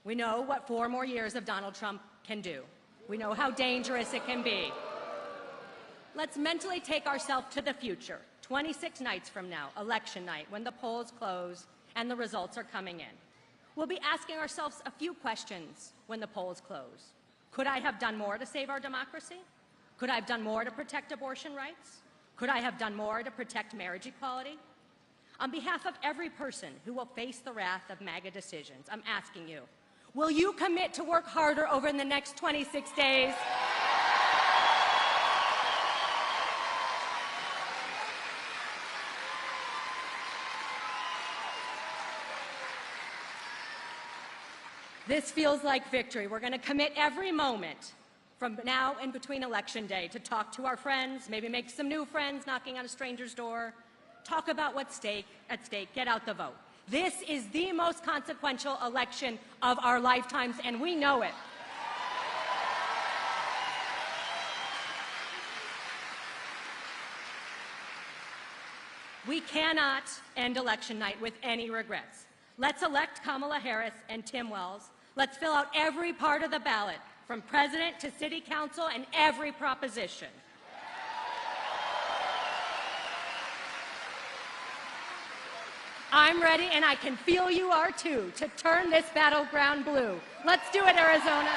We know what 4 more years of Donald Trump can do. We know how dangerous it can be. Let's mentally take ourselves to the future, 26 nights from now, election night, when the polls close and the results are coming in. We'll be asking ourselves a few questions when the polls close. Could I have done more to save our democracy? Could I have done more to protect abortion rights? Could I have done more to protect marriage equality? On behalf of every person who will face the wrath of MAGA decisions, I'm asking you, will you commit to work harder over the next 26 days? This feels like victory. We're going to commit every moment from now and between Election Day to talk to our friends, maybe make some new friends knocking on a stranger's door, talk about what's at stake, get out the vote. This is the most consequential election of our lifetimes, and we know it. We cannot end election night with any regrets. Let's elect Kamala Harris and Tim Wells. Let's fill out every part of the ballot, from president to city council and every proposition. I'm ready, and I can feel you are too, to turn this battleground blue. Let's do it, Arizona.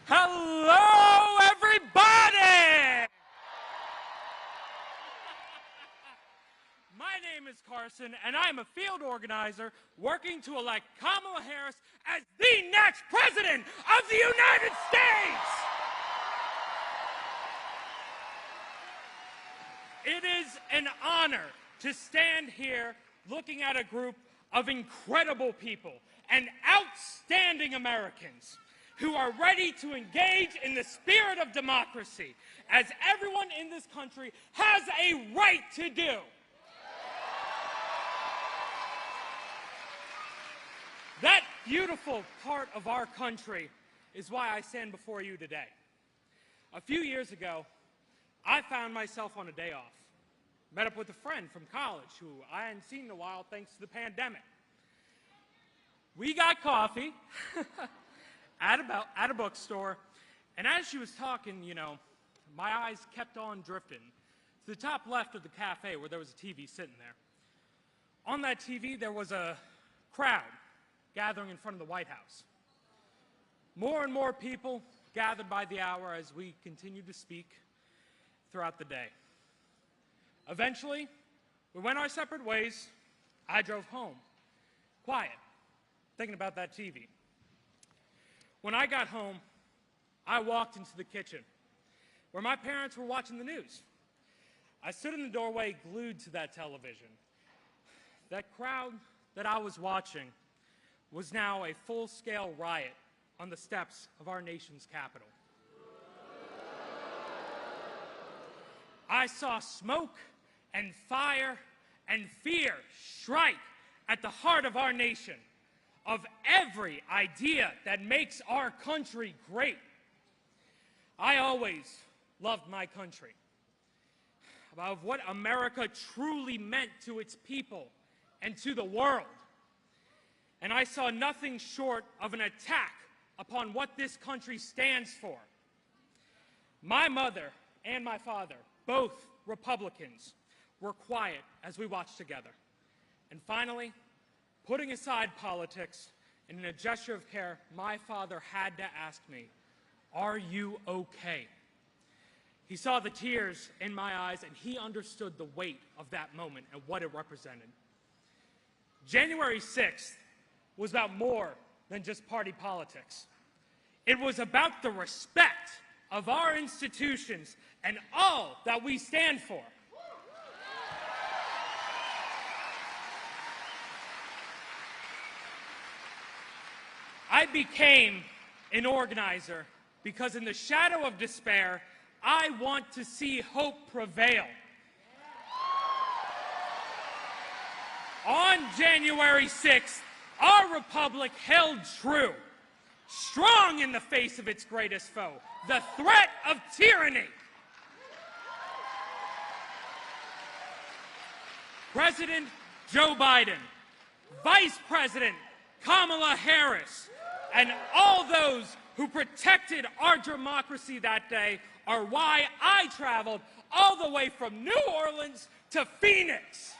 Hello, everybody! My name is Carson, and I'm a field organizer working to elect Kamala Harris as the next president of the United States! It is an honor to stand here looking at a group of incredible people and outstanding Americans who are ready to engage in the spirit of democracy, as everyone in this country has a right to do. That beautiful part of our country is why I stand before you today. A few years ago, I found myself on a day off. Met up with a friend from college who I hadn't seen in a while thanks to the pandemic. We got coffee at a bookstore, and as she was talking, you know, my eyes kept on drifting to the top left of the cafe where there was a TV sitting there. On that TV, there was a crowd gathering in front of the White House. More and more people gathered by the hour as we continued to speak throughout the day. Eventually, we went our separate ways. I drove home, quiet, thinking about that TV. When I got home, I walked into the kitchen, where my parents were watching the news. I stood in the doorway, glued to that television. That crowd that I was watching was now a full-scale riot on the steps of our nation's capital. I saw smoke and fire and fear strike at the heart of our nation, of every idea that makes our country great. I always loved my country, of what America truly meant to its people and to the world. And I saw nothing short of an attack upon what this country stands for. My mother and my father, both Republicans, were quiet as we watched together. And finally, putting aside politics, and in a gesture of care, my father had to ask me, "Are you okay?" He saw the tears in my eyes, and he understood the weight of that moment and what it represented. January 6th was about more than just party politics. It was about the respect of our institutions and all that we stand for. I became an organizer because in the shadow of despair, I want to see hope prevail. On January 6th, our republic held true, strong in the face of its greatest foe, the threat of tyranny. President Joe Biden, Vice President Kamala Harris, and all those who protected our democracy that day are why I traveled all the way from New Orleans to Phoenix.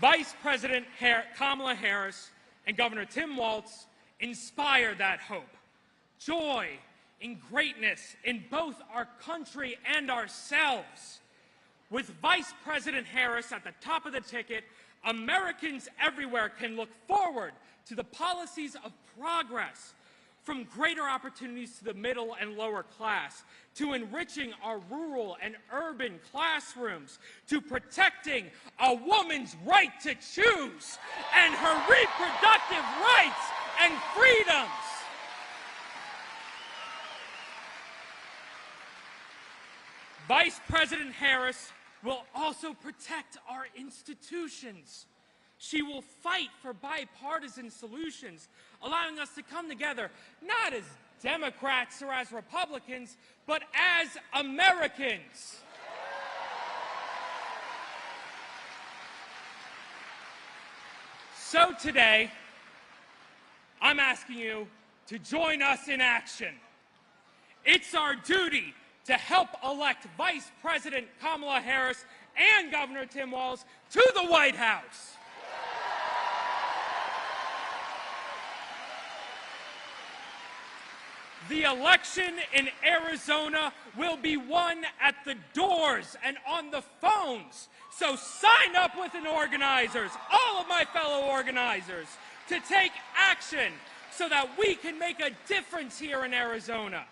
Vice President Kamala Harris and Governor Tim Walz inspire that hope, joy, and greatness in both our country and ourselves. With Vice President Harris at the top of the ticket, Americans everywhere can look forward to the policies of progress, from greater opportunities to the middle and lower class, to enriching our rural and urban classrooms, to protecting a woman's right to choose and her reproductive rights and freedoms. Vice President Harris will also protect our institutions. She will fight for bipartisan solutions, allowing us to come together, not as Democrats or as Republicans, but as Americans. So today, I'm asking you to join us in action. It's our duty to help elect Vice President Kamala Harris and Governor Tim Walz to the White House. The election in Arizona will be won at the doors and on the phones. So sign up with an organizers, all of my fellow organizers, to take action so that we can make a difference here in Arizona.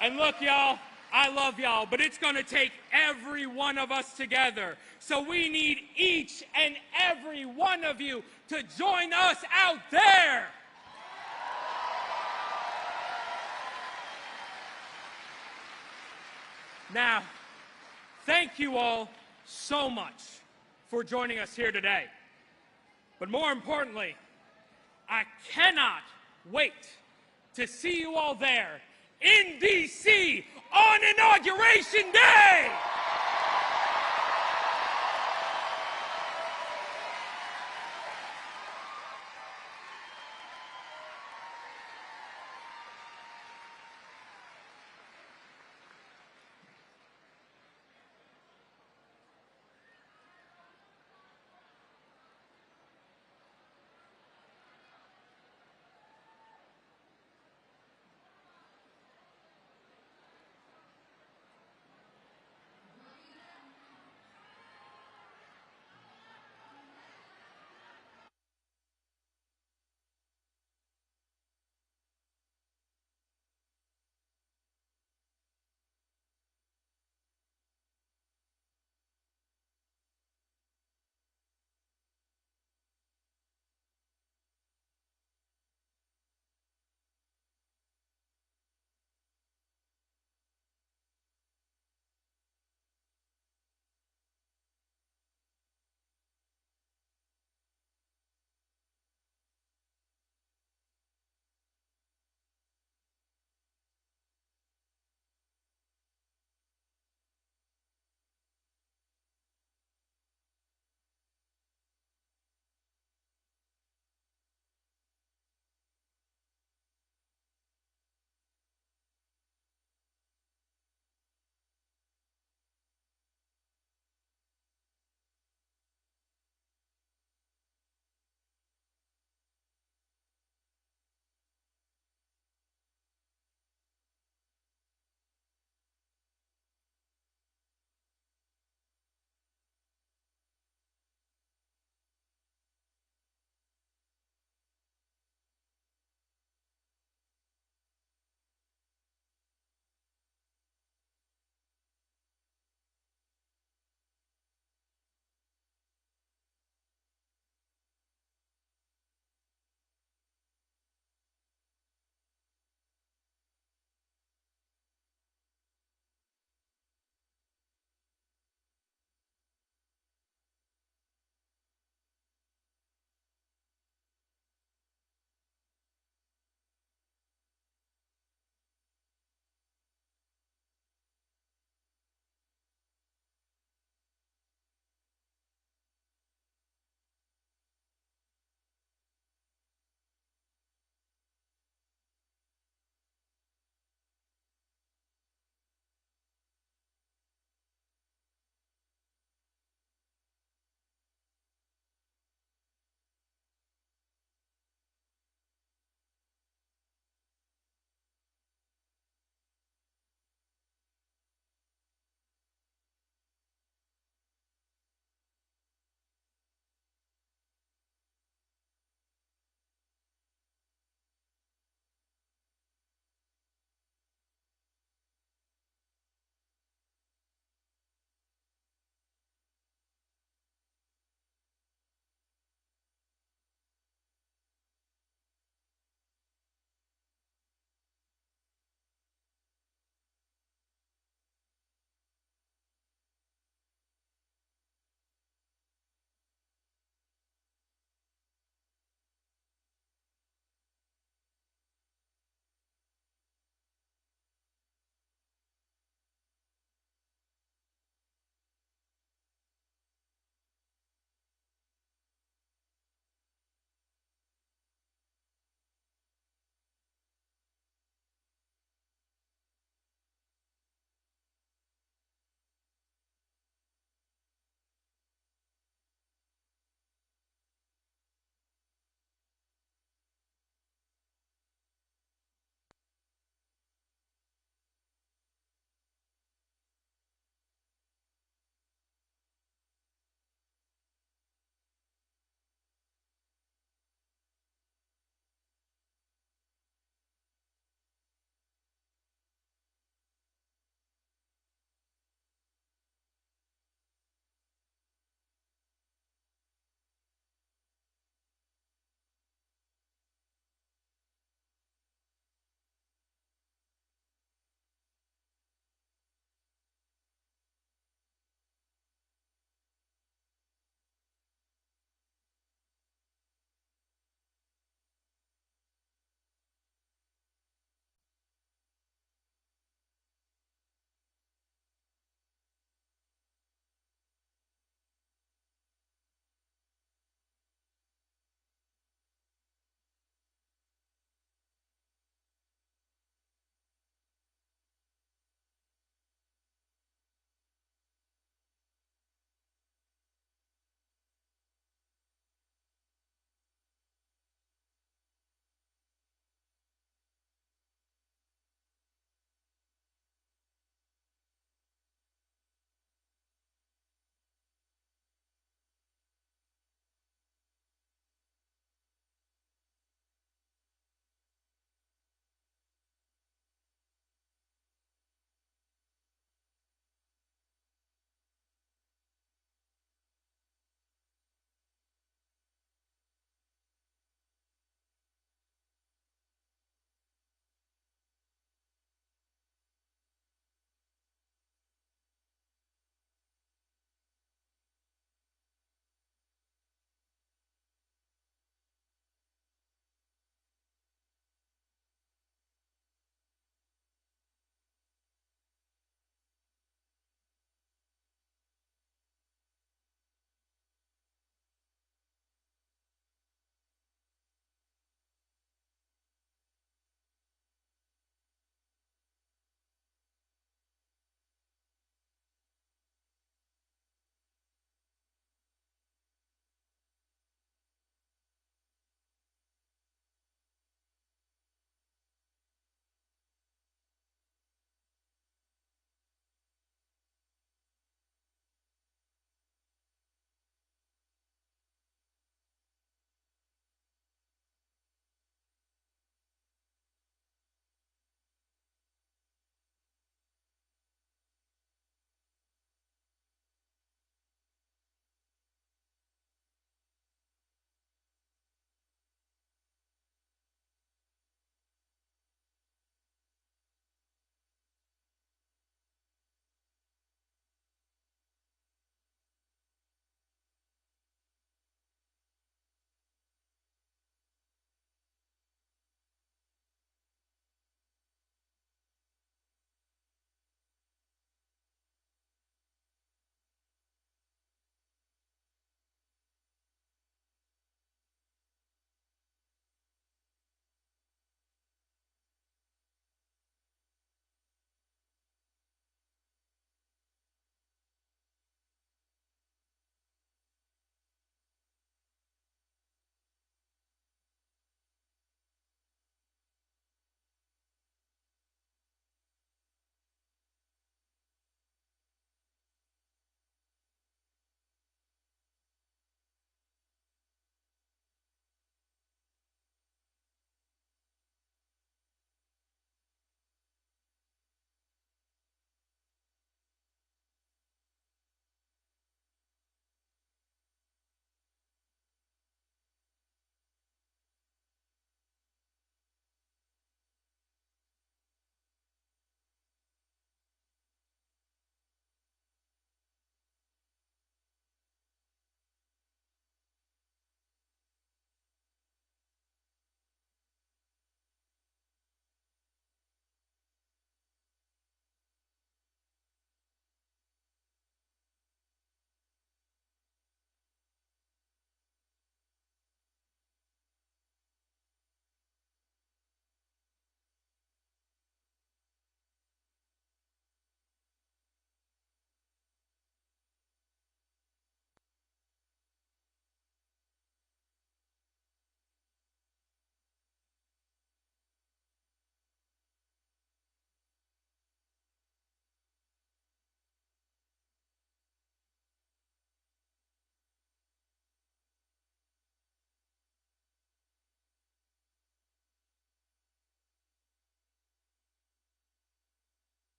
And look, y'all, I love y'all, but it's going to take every one of us together. So we need each and every one of you to join us out there. Now, thank you all so much for joining us here today. But more importantly, I cannot wait to see you all there in D.C. on Inauguration Day!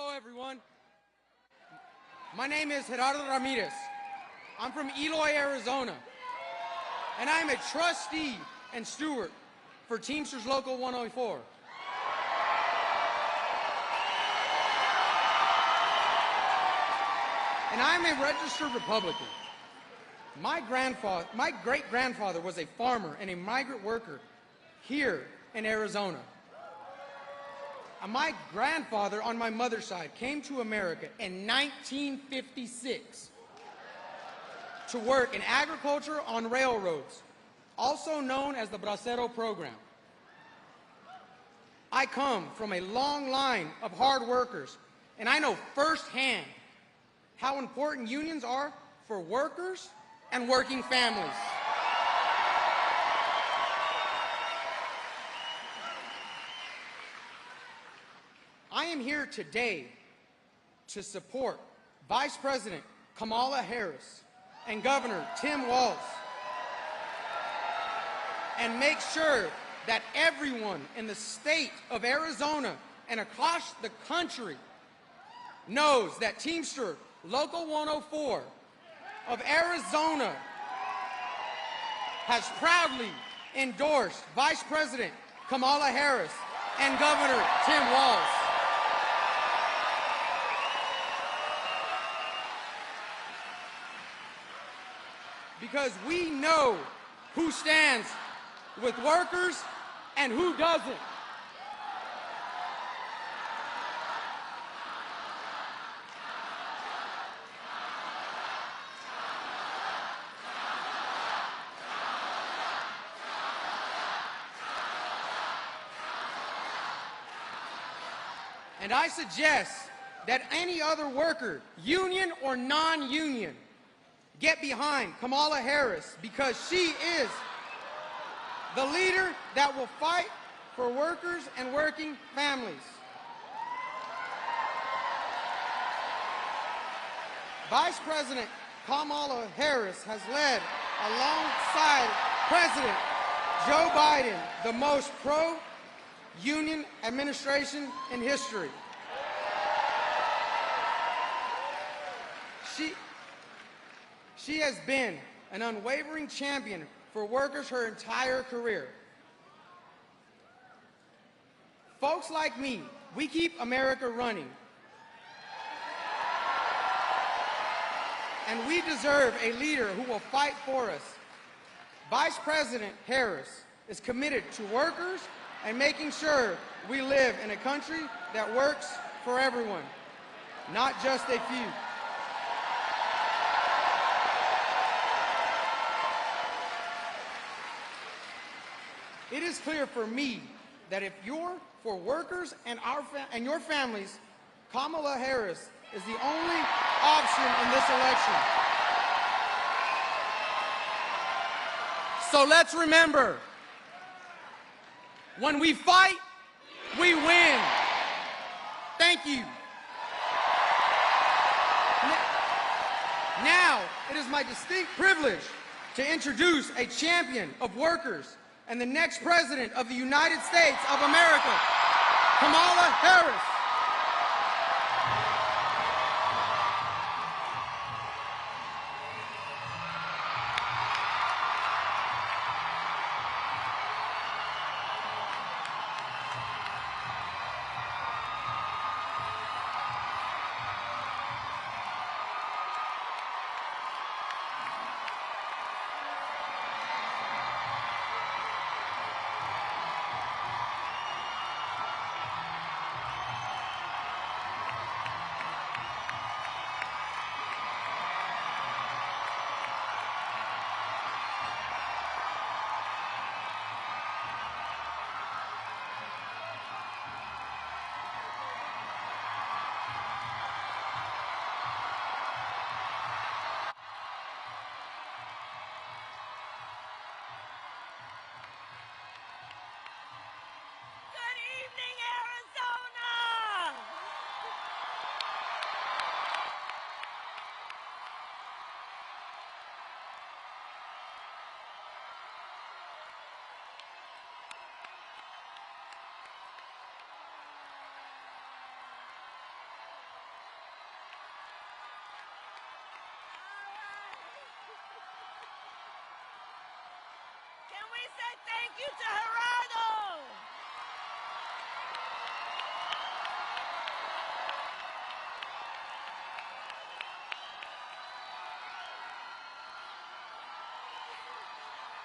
Hello, everyone. My name is Gerardo Ramirez. I'm from Eloy, Arizona, and I'm a trustee and steward for Teamsters Local 104. And I'm a registered Republican. My great-grandfather was a farmer and a migrant worker here in Arizona. And my grandfather on my mother's side came to America in 1956 to work in agriculture on railroads, also known as the Bracero program. I come from a long line of hard workers, and I know firsthand how important unions are for workers and working families. I am here today to support Vice President Kamala Harris and Governor Tim Walz and make sure that everyone in the state of Arizona and across the country knows that Teamster Local 104 of Arizona has proudly endorsed Vice President Kamala Harris and Governor Tim Walz. Because we know who stands with workers and who doesn't. And I suggest that any other worker, union or non-union, get behind Kamala Harris, because she is the leader that will fight for workers and working families. Vice President Kamala Harris has led, alongside President Joe Biden, the most pro-union administration in history. She has been an unwavering champion for workers her entire career. Folks like me, we keep America running. And we deserve a leader who will fight for us. Vice President Harris is committed to workers and making sure we live in a country that works for everyone, not just a few. It is clear for me that if you're for workers and your families, Kamala Harris is the only option in this election. So let's remember, when we fight, we win. Thank you. Now, it is my distinct privilege to introduce a champion of workers and the next President of the United States of America, Kamala Harris. we say thank you to Gerardo?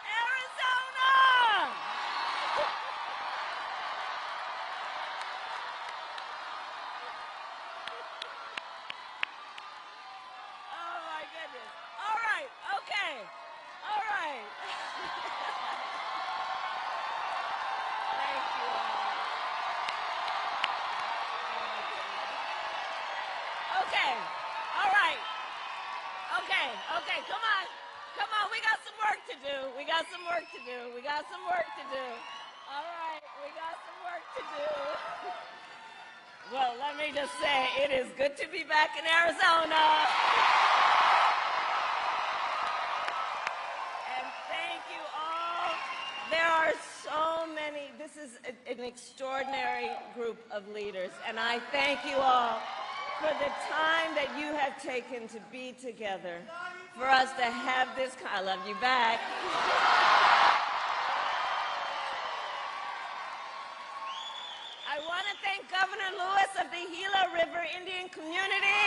Arizona! Oh my goodness. All right, okay. All right. Thank you all. Okay. All right. Okay, okay, come on. Come on, we got some work to do. We got some work to do. We got some work to do. All right, we got some work to do. Well, let me just say, it is good to be back in Arizona. And thank you all. There are so many. This is an extraordinary group of leaders, and I thank you all for the time that you have taken to be together, for us to have this. I love you back. I want to thank Governor Lewis of the Gila River Indian community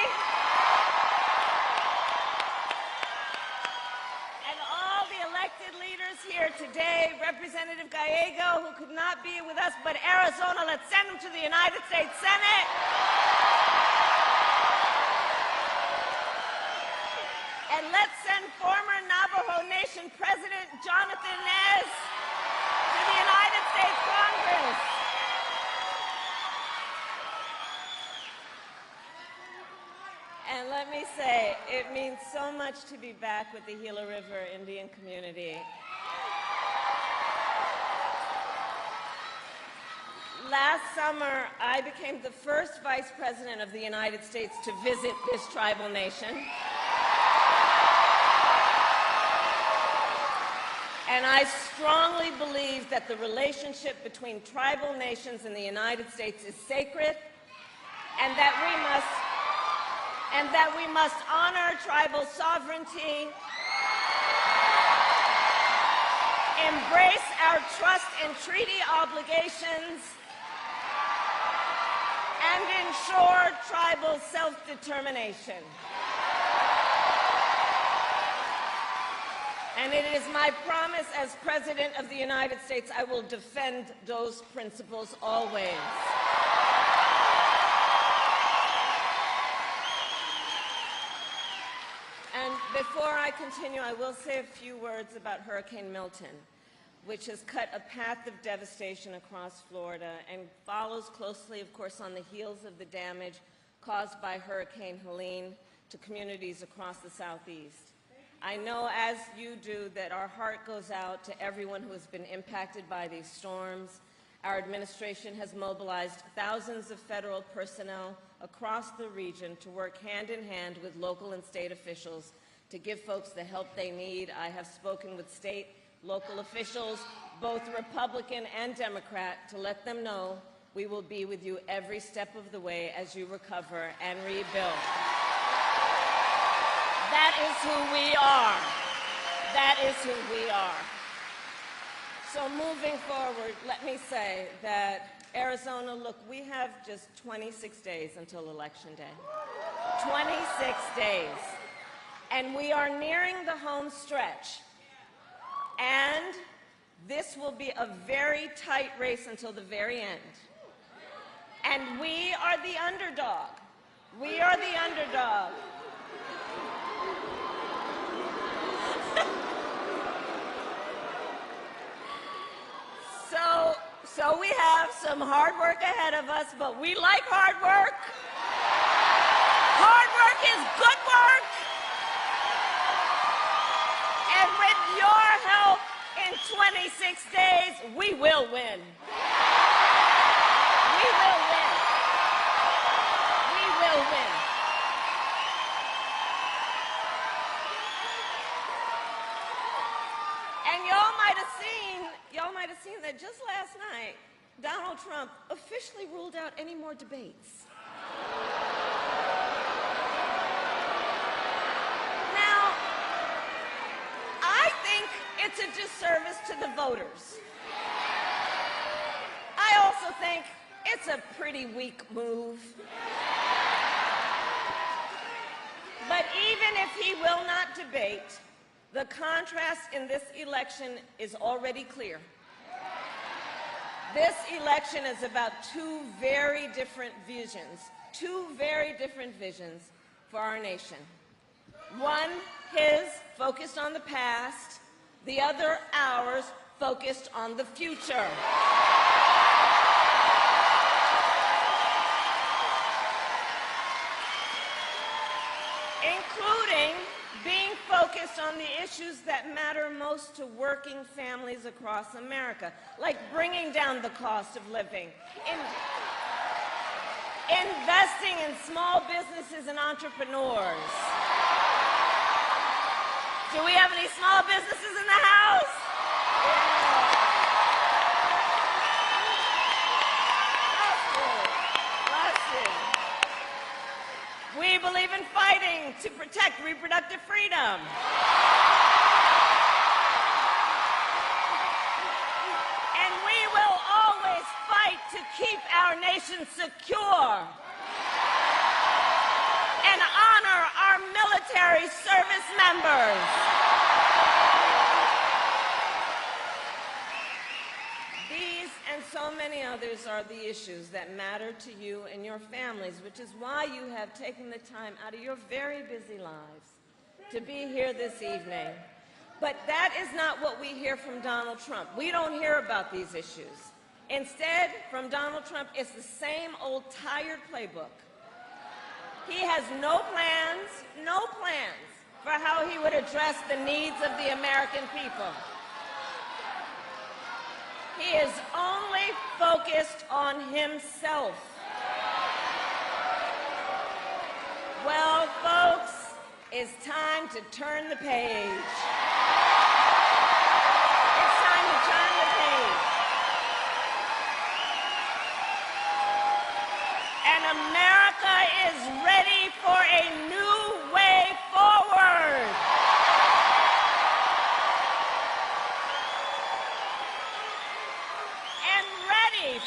and all the elected leaders here today. Representative Gallego, who could not be with us, but Arizona, let's send him to the United States Senate. And let's send former Navajo Nation President Jonathan Nez to the United States Congress. And let me say, it means so much to be back with the Gila River Indian community. Last summer, I became the first Vice President of the United States to visit this tribal nation. And I strongly believe that the relationship between tribal nations and the United States is sacred, and that we must honor tribal sovereignty, embrace our trust and treaty obligations, and ensure tribal self-determination. And it is my promise as President of the United States, I will defend those principles always. And before I continue, I will say a few words about Hurricane Milton, which has cut a path of devastation across Florida and follows closely, of course, on the heels of the damage caused by Hurricane Helene to communities across the Southeast. I know, as you do, that our heart goes out to everyone who has been impacted by these storms. Our administration has mobilized thousands of federal personnel across the region to work hand in hand with local and state officials to give folks the help they need. I have spoken with state, local officials, both Republican and Democrat, to let them know we will be with you every step of the way as you recover and rebuild. That is who we are. That is who we are. So moving forward, let me say that Arizona, look, we have just 26 days until Election Day. 26 days. And we are nearing the home stretch. And this will be a very tight race until the very end. And we are the underdog. We are the underdog. So we have some hard work ahead of us, but we like hard work. Hard work is good work. And with your help in 26 days, we will win. We will win. We will win. And y'all might have seen that just last night, Donald Trump officially ruled out any more debates. Now, I think it's a disservice to the voters. I also think it's a pretty weak move. But even if he will not debate, the contrast in this election is already clear. This election is about two very different visions for our nation. One, his, focused on the past, the other, ours, focused on the future. Including being focused on the issues that matter most to working families across America, like bringing down the cost of living, investing in small businesses and entrepreneurs. Do we have any small businesses in the house? We believe in fighting to protect reproductive freedom. And we will always fight to keep our nation secure and honor our military service members. These and so many others are the issues that matter to you and your families, which is why you have taken the time out of your very busy lives to be here this evening. But that is not what we hear from Donald Trump. We don't hear about these issues. Instead, from Donald Trump, it's the same old tired playbook. He has no plans for how he would address the needs of the American people. He is only focused on himself. Well, folks, it's time to turn the page. It's time to turn the page. And America is ready for a new way forward.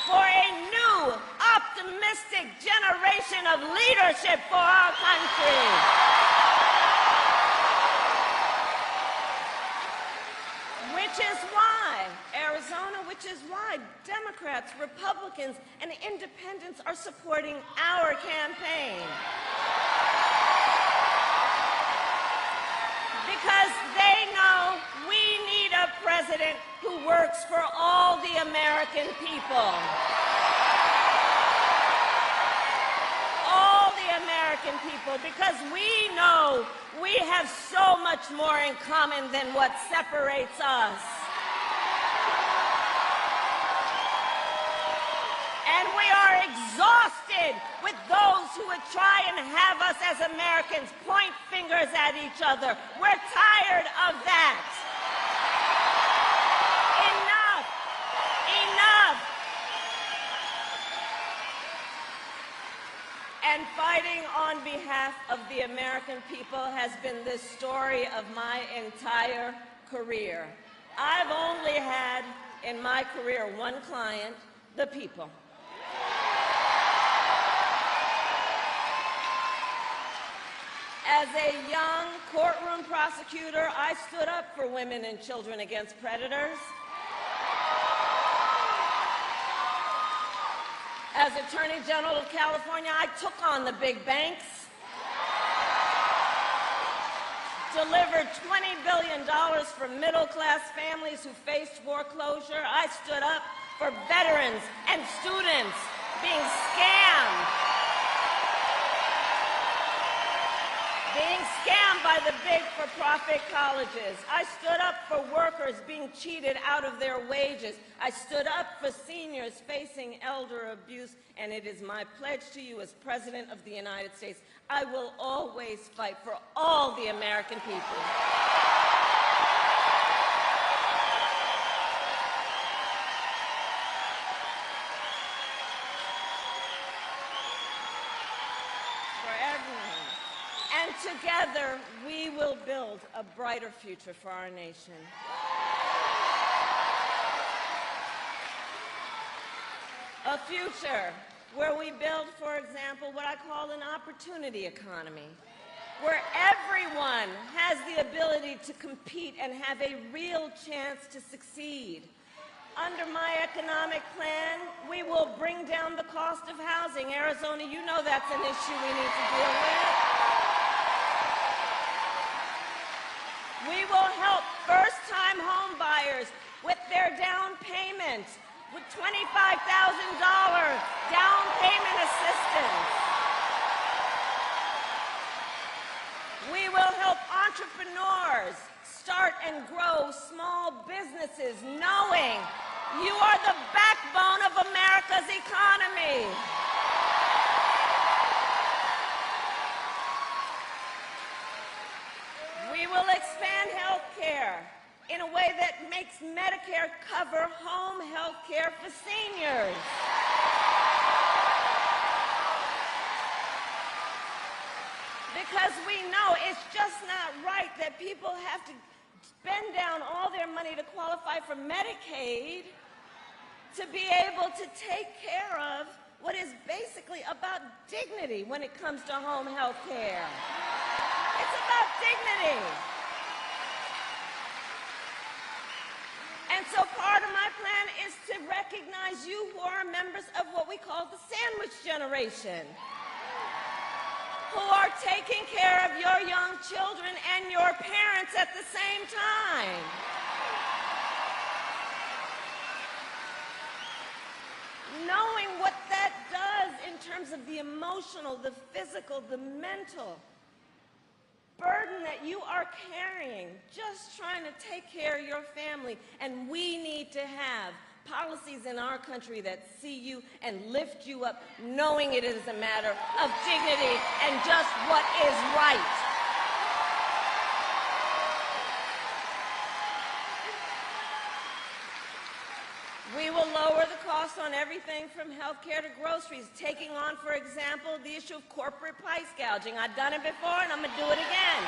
For a new, optimistic generation of leadership for our country. Which is why Democrats, Republicans, and independents are supporting our campaign. Because they know we need a president who works for all the American people. All the American people, because we know we have so much more in common than what separates us. And we are exhausted with those who would try and have us as Americans point fingers at each other. We're tired of that. Enough. Enough. And fighting on behalf of the American people has been the story of my entire career. I've only had in my career one client, the people. As a young courtroom prosecutor, I stood up for women and children against predators. As Attorney General of California, I took on the big banks, delivered $20 billion for middle-class families who faced foreclosure. I stood up for veterans and students being scammed by the big for-profit colleges. I stood up for workers being cheated out of their wages. I stood up for seniors facing elder abuse, and it is my pledge to you as President of the United States, I will always fight for all the American people. Together, we will build a brighter future for our nation. A future where we build, for example, what I call an opportunity economy, where everyone has the ability to compete and have a real chance to succeed. Under my economic plan, we will bring down the cost of housing. Arizona, you know that's an issue we need to deal with. We will help first-time home buyers with their down payment, with $25,000 down payment assistance. We will help entrepreneurs start and grow small businesses, knowing you are the backbone of America's economy. We will expand health care in a way that makes Medicare cover home health care for seniors. Because we know it's just not right that people have to spend down all their money to qualify for Medicaid to be able to take care of what is basically about dignity when it comes to home health care. It's about dignity. And so part of my plan is to recognize you who are members of what we call the sandwich generation, who are taking care of your young children and your parents at the same time. Knowing what that does in terms of the emotional, the physical, the mental burden that you are carrying, just trying to take care of your family. And we need to have policies in our country that see you and lift you up, knowing it is a matter of dignity and just what is right. We will lower the cost on everything from health care to groceries, taking on, for example, the issue of corporate price gouging. I've done it before, and I'm going to do it again.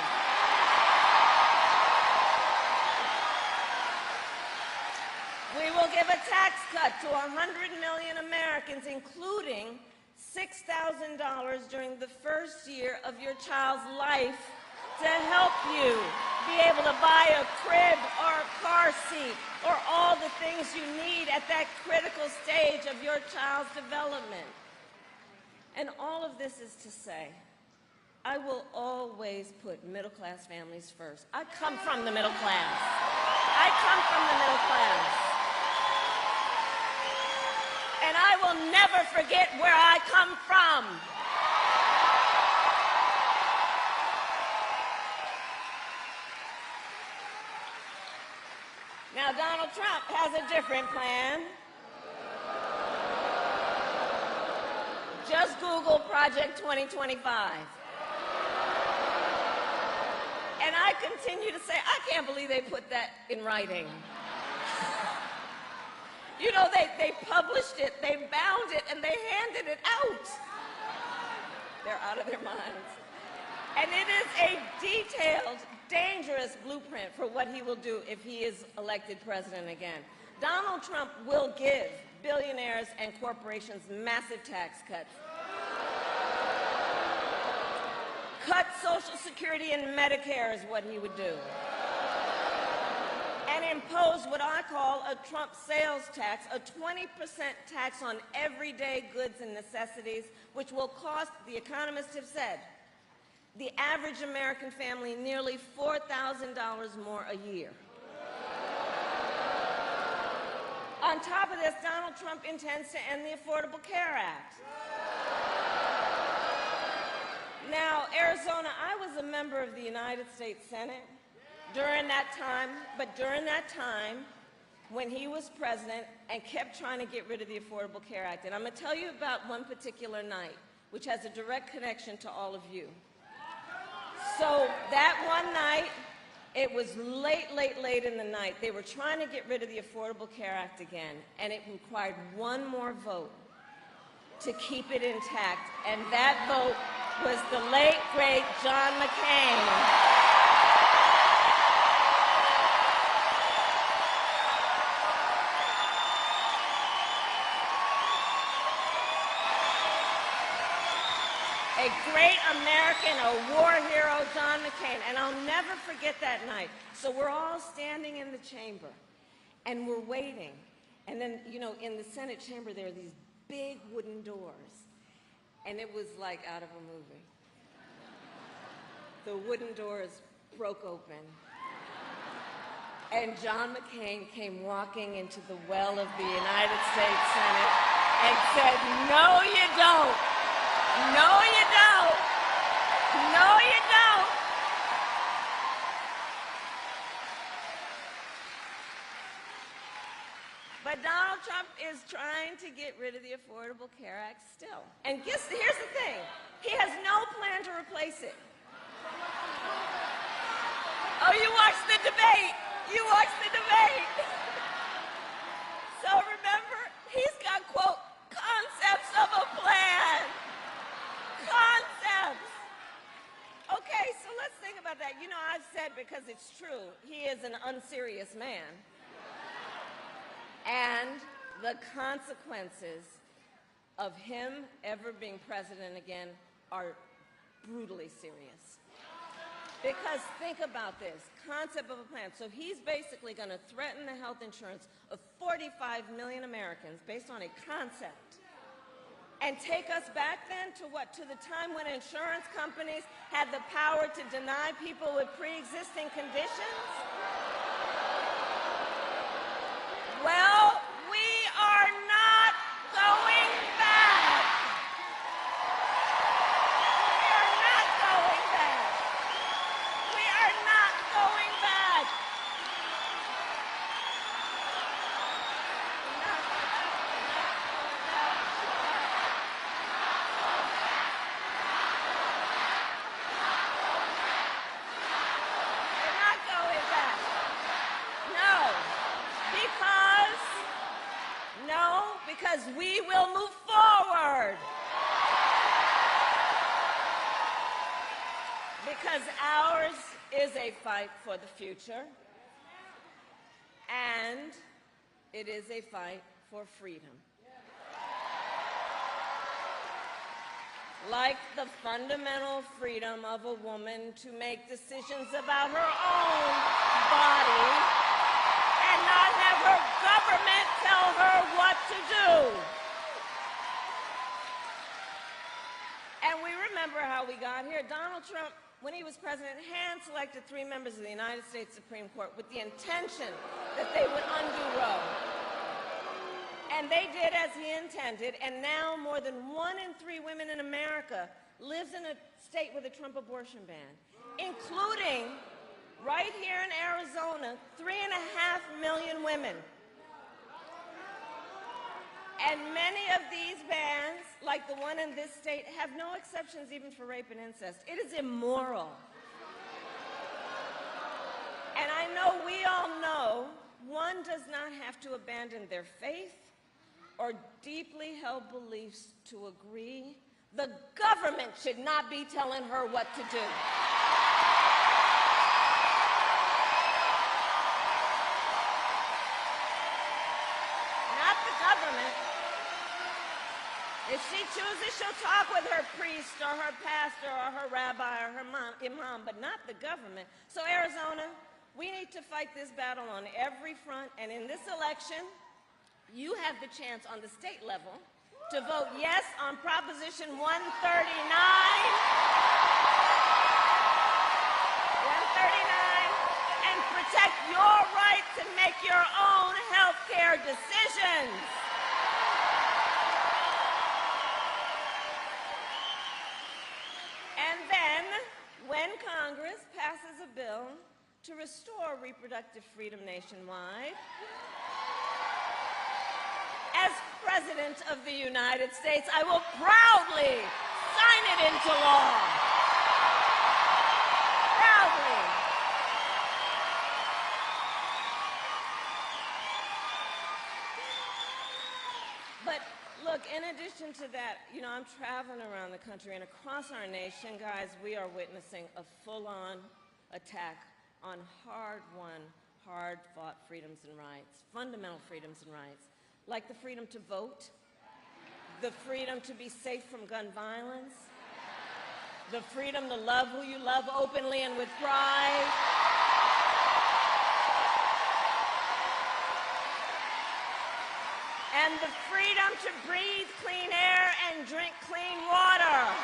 We will give a tax cut to 100 million Americans, including $6,000 during the first year of your child's life to help you be able to buy a crib or a car seat or all the things you need at that critical stage of your child's development. And all of this is to say, I will always put middle-class families first. I come from the middle class. I come from the middle class. And I will never forget where I come from. Now, Donald Trump has a different plan. Just Google Project 2025. And I continue to say, I can't believe they put that in writing. You know, they published it, they bound it, and they handed it out. They're out of their minds. And it is a detailed, dangerous blueprint for what he will do if he is elected president again. Donald Trump will give billionaires and corporations massive tax cuts. Cut Social Security and Medicare is what he would do. And impose what I call a Trump sales tax, a 20% tax on everyday goods and necessities, which will cost, the economists have said, the average American family nearly $4,000 more a year. On top of this, Donald Trump intends to end the Affordable Care Act. Now, Arizona, I was a member of the United States Senate during that time, when he was president and kept trying to get rid of the Affordable Care Act. And I'm going to tell you about one particular night, which has a direct connection to all of you. So that one night, it was late in the night. They were trying to get rid of the Affordable Care Act again, and it required one more vote to keep it intact. And that vote was the late, great John McCain. a great American, a war hero, John McCain. And I'll never forget that night. So we're all standing in the chamber, and we're waiting. And then, you know, in the Senate chamber, there are these big wooden doors. And it was like out of a movie. The wooden doors broke open. And John McCain came walking into the well of the United States Senate and said, "No, you don't. No, you don't. No, you don't." But Donald Trump is trying to get rid of the Affordable Care Act still. And here's the thing. He has no plan to replace it. Oh, you watched the debate. You watched the debate. So remember, he's got, quote, concepts of a plan. Concepts. Okay, so let's think about that. You know, I've said, because it's true, he is an unserious man. And the consequences of him ever being president again are brutally serious. Because think about this, concept of a plan. So he's basically going to threaten the health insurance of 45 million Americans based on a concept. And take us back then to what? To the time when insurance companies had the power to deny people with pre-existing conditions? Well, we are not going back. We are not going back. We are not going back. We're not going back. No, because we will move forward. Because ours is a fight for the future, and it is a fight for freedom. Like the fundamental freedom of a woman to make decisions about her own body and not have her government tell her what to do. And we remember how we got here. Donald Trump, when he was president, hand-selected 3 members of the United States Supreme Court with the intention that they would undo Roe. And they did as he intended, and now more than 1 in 3 women in America lives in a state with a Trump abortion ban, including, right here in Arizona, 3.5 million women. And many of these bans, like the one in this state, have no exceptions even for rape and incest. It is immoral. And I know we all know one does not have to abandon their faith or deeply held beliefs to agree. The government should not be telling her what to do. Not the government. If she chooses, she'll talk with her priest or her pastor or her rabbi or her imam, but not the government. So Arizona, we need to fight this battle on every front, and in this election, you have the chance on the state level to vote yes on Proposition 139 and protect your right to make your own health care decisions. And then, when Congress passes a bill to restore reproductive freedom nationwide, as President of the United States, I will proudly sign it into law. Proudly. But look, in addition to that, you know, I'm traveling around the country, and across our nation, guys, we are witnessing a full-on attack on hard-won, hard-fought freedoms and rights, fundamental freedoms and rights, like the freedom to vote, the freedom to be safe from gun violence, the freedom to love who you love openly and with pride, and the freedom to breathe clean air and drink clean water.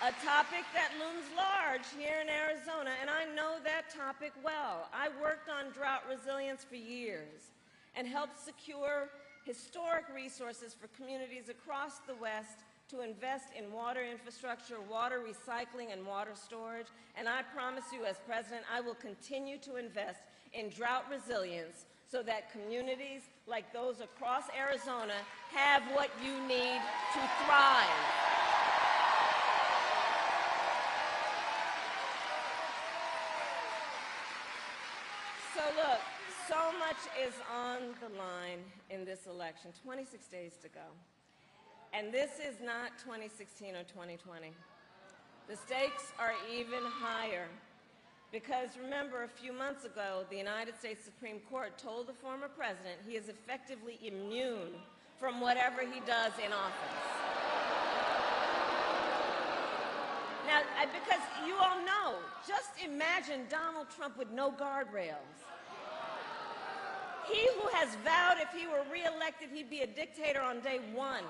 A topic that looms large here in Arizona, and I know that topic well. I worked on drought resilience for years and helped secure historic resources for communities across the West to invest in water infrastructure, water recycling, and water storage. And I promise you, as president, I will continue to invest in drought resilience so that communities like those across Arizona have what you need to thrive. So look, so much is on the line in this election, 26 days to go. And this is not 2016 or 2020. The stakes are even higher because remember, a few months ago, the United States Supreme Court told the former president he is effectively immune from whatever he does in office. Now, because you all know, just imagine Donald Trump with no guardrails. He who has vowed if he were reelected, he'd be a dictator on day one.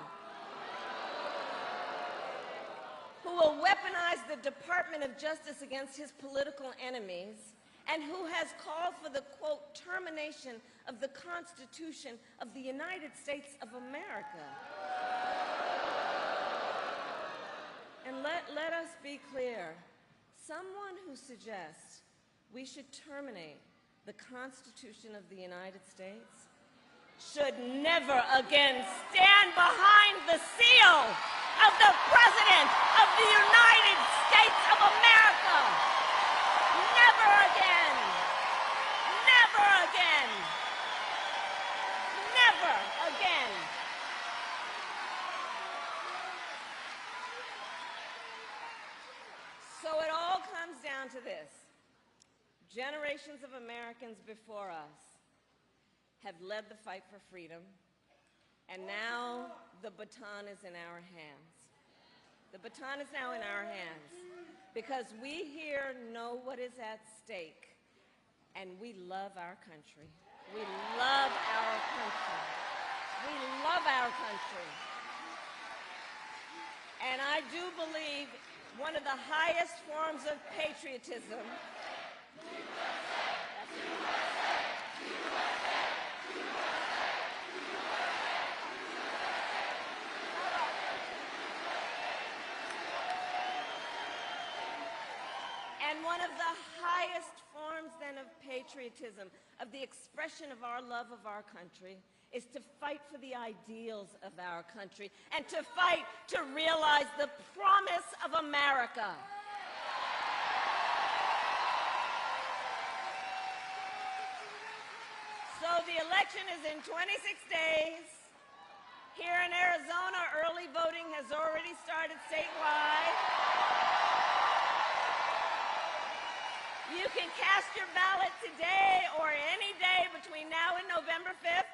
Who will weaponize the Department of Justice against his political enemies, and who has called for the, quote, termination of the Constitution of the United States of America. And let us be clear. Someone who suggests we should terminate the Constitution of the United States should never again stand behind the seal of the President of the United States of America. Never again. Never again. Never again. So it all comes down to this. Generations of Americans before us have led the fight for freedom, and now the baton is in our hands. The baton is now in our hands because we here know what is at stake, and we love our country. We love our country. We love our country. And I do believe one of the highest forms of patriotism and one of the highest forms then of patriotism, of the expression of our love of our country, is to fight for the ideals of our country and to fight to realize the promise of America. So the election is in 26 days. Here in Arizona, early voting has already started statewide. You can cast your ballot today or any day between now and November 5th.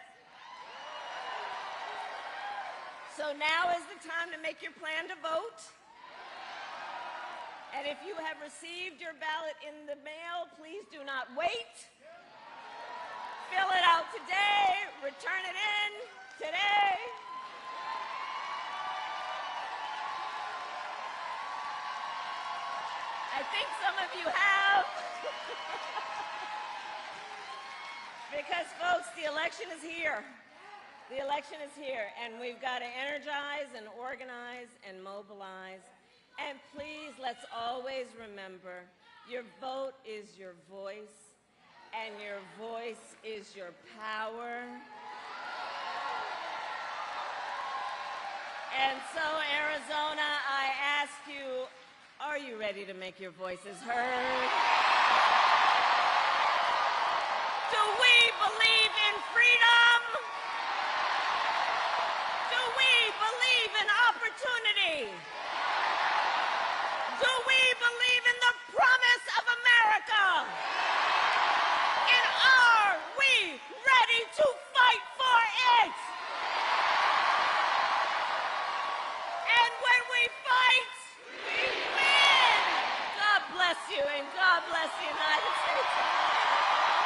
So now is the time to make your plan to vote. And if you have received your ballot in the mail, please do not wait. Fill it out today, return it in today. I think some of you have. Because, folks, the election is here. The election is here, and we've got to energize and organize and mobilize. And please, let's always remember, your vote is your voice, and your voice is your power. And so, Arizona, I ask you, are you ready to make your voices heard? Do we believe in freedom? Do we believe in opportunity? Do we believe in the promise of America? And are we ready to fight for it? you, and God bless the United States of America.